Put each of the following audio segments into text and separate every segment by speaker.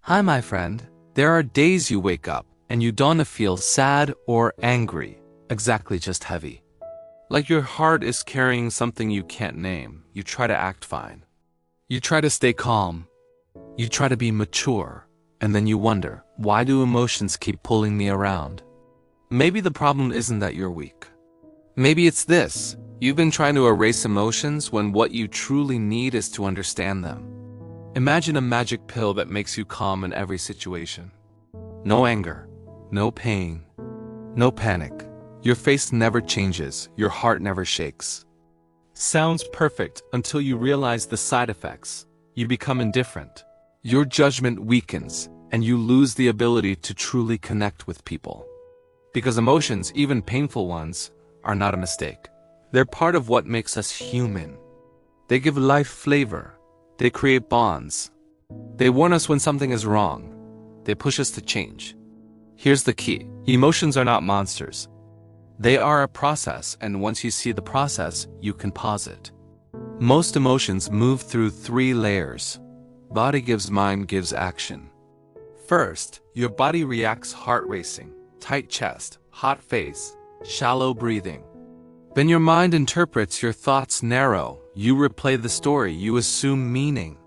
Speaker 1: Hi, my friend. There are days you wake up and you don't feel sad or angry, exactly just heavy. Like your heart is carrying something you can't name. You try to act fine. You try to stay calm. You try to be mature. And then you wonder, why do emotions keep pulling me around? Maybe the problem isn't that you're weak. Maybe it's this. You've been trying to erase emotions when what you truly need is to understand them. Imagine a magic pill that makes you calm in every situation. No anger, no pain, no panic. Your face never changes, your heart never shakes. Sounds perfect until you realize the side effects. You become indifferent. Your judgment weakens, and you lose the ability to truly connect with people. Because emotions, even painful ones, are not a mistake. They're part of what makes us human. They give life flavor. They create bonds. They warn us when something is wrong. They push us to change. Here's the key. Emotions are not monsters. They are a process, and once you see the process, you can pause it. Most emotions move through 3 layers. Body gives, mind gives, action. First, your body reacts: heart racing, tight chest, hot face, shallow breathing. Then your mind interprets, your thoughts narrow, you replay the story, you assume meaning.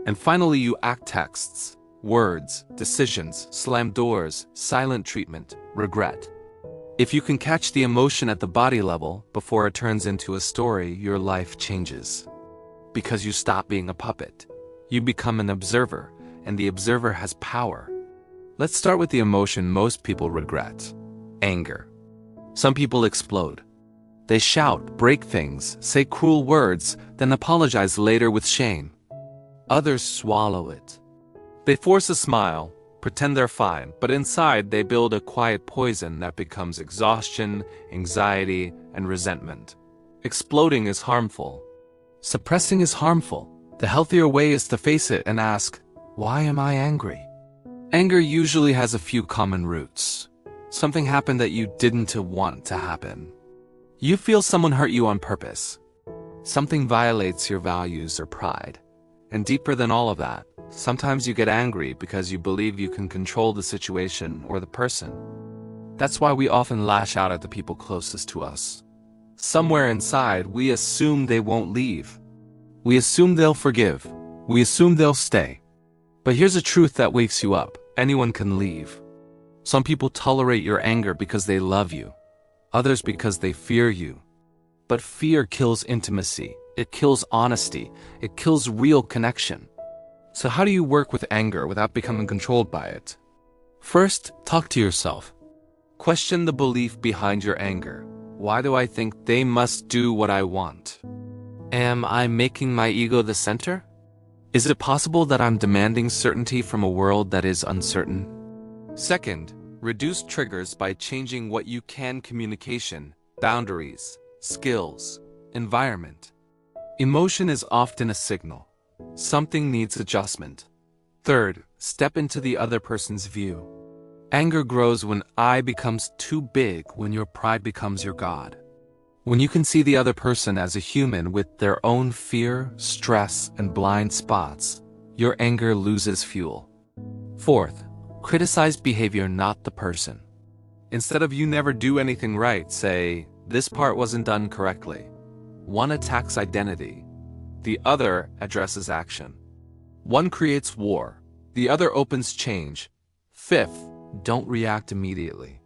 Speaker 1: And finally you act: texts, words, decisions, slam doors, silent treatment, regret. If you can catch the emotion at the body level before it turns into a story, your life changes. Because you stop being a puppet. You become an observer, and the observer has power. Let's start with the emotion most people regret: anger. Some people explode. They shout, break things, say cruel words, then apologize later with shame. Others swallow it. They force a smile, pretend they're fine, but inside they build a quiet poison that becomes exhaustion, anxiety, and resentment. Exploding is harmful. Suppressing is harmful. The healthier way is to face it and ask, why am I angry? Anger usually has a few common roots. Something happened that you didn't want to happen. You feel someone hurt you on purpose. Something violates your values or pride. And deeper than all of that, sometimes you get angry because you believe you can control the situation or the person. That's why we often lash out at the people closest to us. Somewhere inside, we assume they won't leave. We assume they'll forgive. We assume they'll stay. But here's a truth that wakes you up. Anyone can leave. Some people tolerate your anger because they love you. Others because they fear you. But fear kills intimacy. It kills honesty. It kills real connection. So how do you work with anger without becoming controlled by it? First, talk to yourself. Question the belief behind your anger. Why do I think they must do what I want? Am I making my ego the center? Is it possible that I'm demanding certainty from a world that is uncertain? Second, reduce triggers by changing what you can: communication, boundaries, skills, environment. Emotion is often a signal. Something needs adjustment. Third, step into the other person's view. Anger grows when I becomes too big, when your pride becomes your God. When you can see the other person as a human with their own fear, stress, and blind spots, your anger loses fuel. Fourth, criticize behavior, not the person. Instead of "you never do anything right," say, "this part wasn't done correctly." One attacks identity. The other addresses action. One creates war. The other opens change. Fifth, don't react immediately.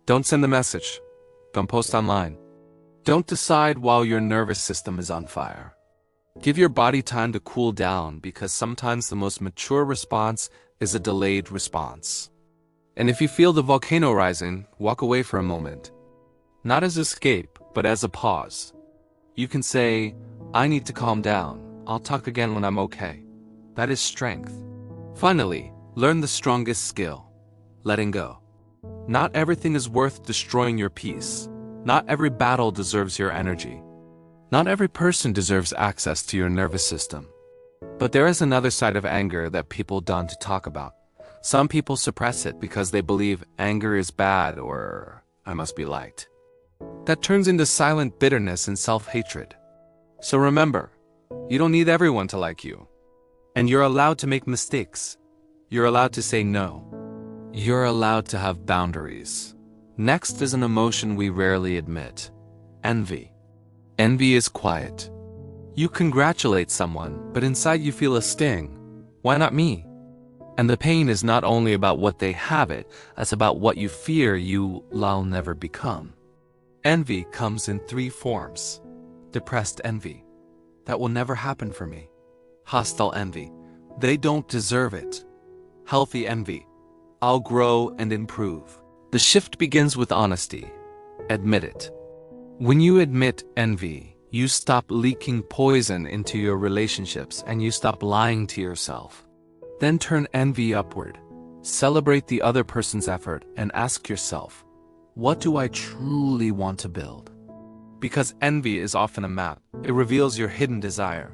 Speaker 1: Don't send a message. Don't post online. Don't decide while your nervous system is on fire. Give your body time to cool down, because sometimes the most mature response is a delayed response. And if you feel the volcano rising, walk away for a moment. Not as escape, but as a pause. You can say, "I need to calm down. I'll talk again when I'm okay." That is strength. Finally, learn the strongest skill: letting go. Not everything is worth destroying your peace. Not every battle deserves your energy. Not every person deserves access to your nervous system. But there is another side of anger that people don't talk about. Some people suppress it because they believe anger is bad, or I must be liked. That turns into silent bitterness and self-hatred. So remember, you don't need everyone to like you. And you're allowed to make mistakes. You're allowed to say no. You're allowed to have boundaries. Next is an emotion we rarely admit: envy. Envy is quiet. You congratulate someone, but inside you feel a sting. Why not me? And the pain is not only about what they have it's about what you fear you'll never become. Envy comes in 3 forms. Depressed envy: that will never happen for me. Hostile envy: they don't deserve it. Healthy envy: I'll grow and improve. The shift begins with honesty. Admit it. When you admit envy, you stop leaking poison into your relationships and you stop lying to yourself. Then turn envy upward. Celebrate the other person's effort and ask yourself, what do I truly want to build? Because envy is often a map. It reveals your hidden desire.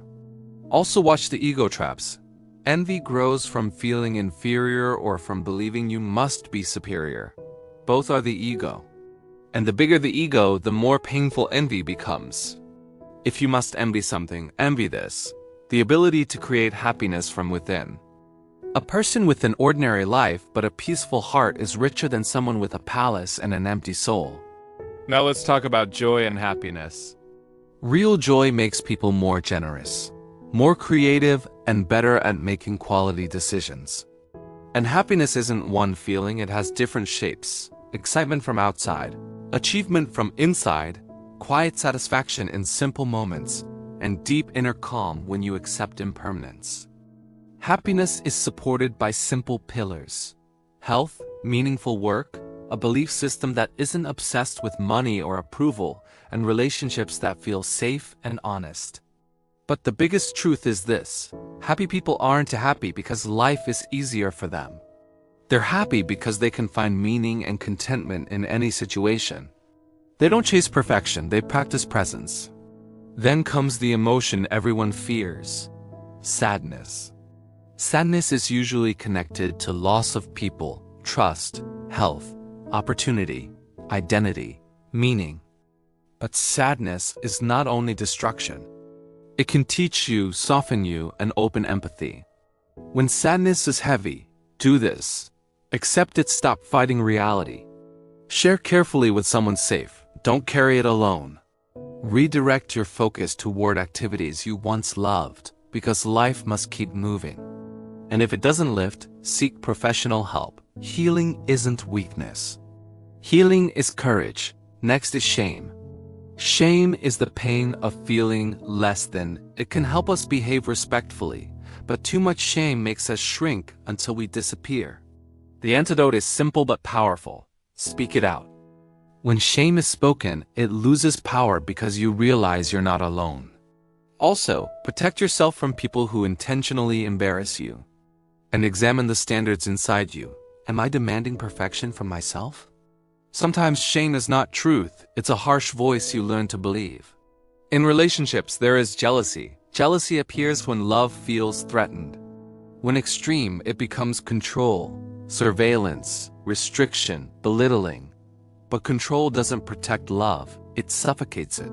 Speaker 1: Also watch the ego traps. Envy grows from feeling inferior or from believing you must be superior. Both are the ego. And the bigger the ego, the more painful envy becomes. If you must envy something, envy this: the ability to create happiness from within. A person with an ordinary life but a peaceful heart is richer than someone with a palace and an empty soul. Now let's talk about joy and happiness. Real joy makes people more generous, more creative, and better at making quality decisions. And happiness isn't one feeling, it has different shapes. Excitement from outside, achievement from inside, quiet satisfaction in simple moments, and deep inner calm when you accept impermanence. Happiness is supported by simple pillars: health, meaningful work, a belief system that isn't obsessed with money or approval, and relationships that feel safe and honest. But the biggest truth is this: happy people aren't happy because life is easier for them. They're happy because they can find meaning and contentment in any situation. They don't chase perfection, they practice presence. Then comes the emotion everyone fears: sadness. Sadness is usually connected to loss of people, trust, health, opportunity, identity, meaning. But sadness is not only destruction. It can teach you, soften you, and open empathy. When sadness is heavy, do this. Accept it, stop fighting reality. Share carefully with someone safe, don't carry it alone. Redirect your focus toward activities you once loved, because life must keep moving. And if it doesn't lift, seek professional help. Healing isn't weakness. Healing is courage. Next is shame. Shame is the pain of feeling less than. It can help us behave respectfully, but too much shame makes us shrink until we disappear. The antidote is simple but powerful. Speak it out. When shame is spoken, it loses power because you realize you're not alone. Also, protect yourself from people who intentionally embarrass you. And examine the standards inside you. Am I demanding perfection from myself? Sometimes shame is not truth, it's a harsh voice you learn to believe. In relationships, there is jealousy. Jealousy appears when love feels threatened. When extreme, it becomes control, surveillance, restriction, belittling. But control doesn't protect love, it suffocates it.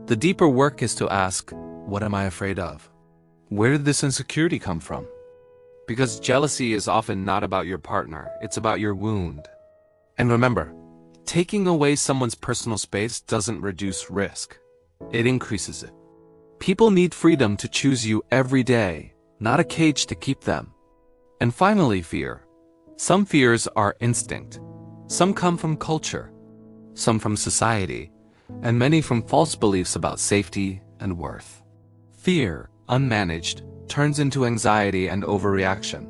Speaker 1: The deeper work is to ask, what am I afraid of? Where did this insecurity come from? Because jealousy is often not about your partner, it's about your wound. And remember, taking away someone's personal space doesn't reduce risk. It increases it. People need freedom to choose you every day, not a cage to keep them. And finally, fear. Some fears are instinct. Some come from culture. Some from society. And many from false beliefs about safety and worth. Fear, unmanaged, turns into anxiety and overreaction.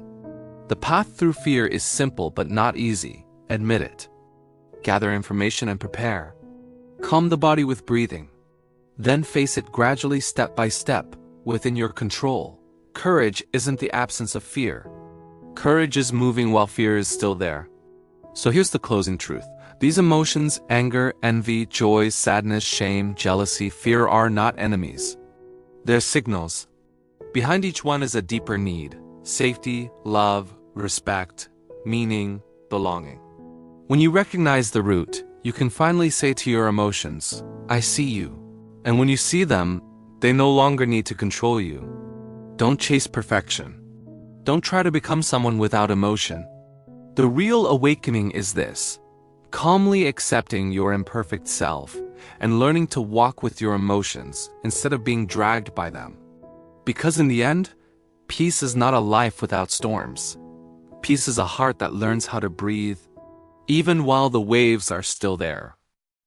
Speaker 1: The path through fear is simple but not easy. Admit it. Gather information and prepare. Calm the body with breathing. Then face it gradually, step by step, within your control. Courage isn't the absence of fear. Courage is moving while fear is still there. So here's the closing truth. These emotions, anger, envy, joy, sadness, shame, jealousy, fear are not enemies. They're signals. Behind each one is a deeper need: safety, love, respect, meaning, belonging. When you recognize the root, you can finally say to your emotions, I see you. And when you see them, they no longer need to control you. Don't chase perfection. Don't try to become someone without emotion. The real awakening is this: calmly accepting your imperfect self and learning to walk with your emotions instead of being dragged by them. Because in the end, peace is not a life without storms. Peace is a heart that learns how to breathe, even while the waves are still there.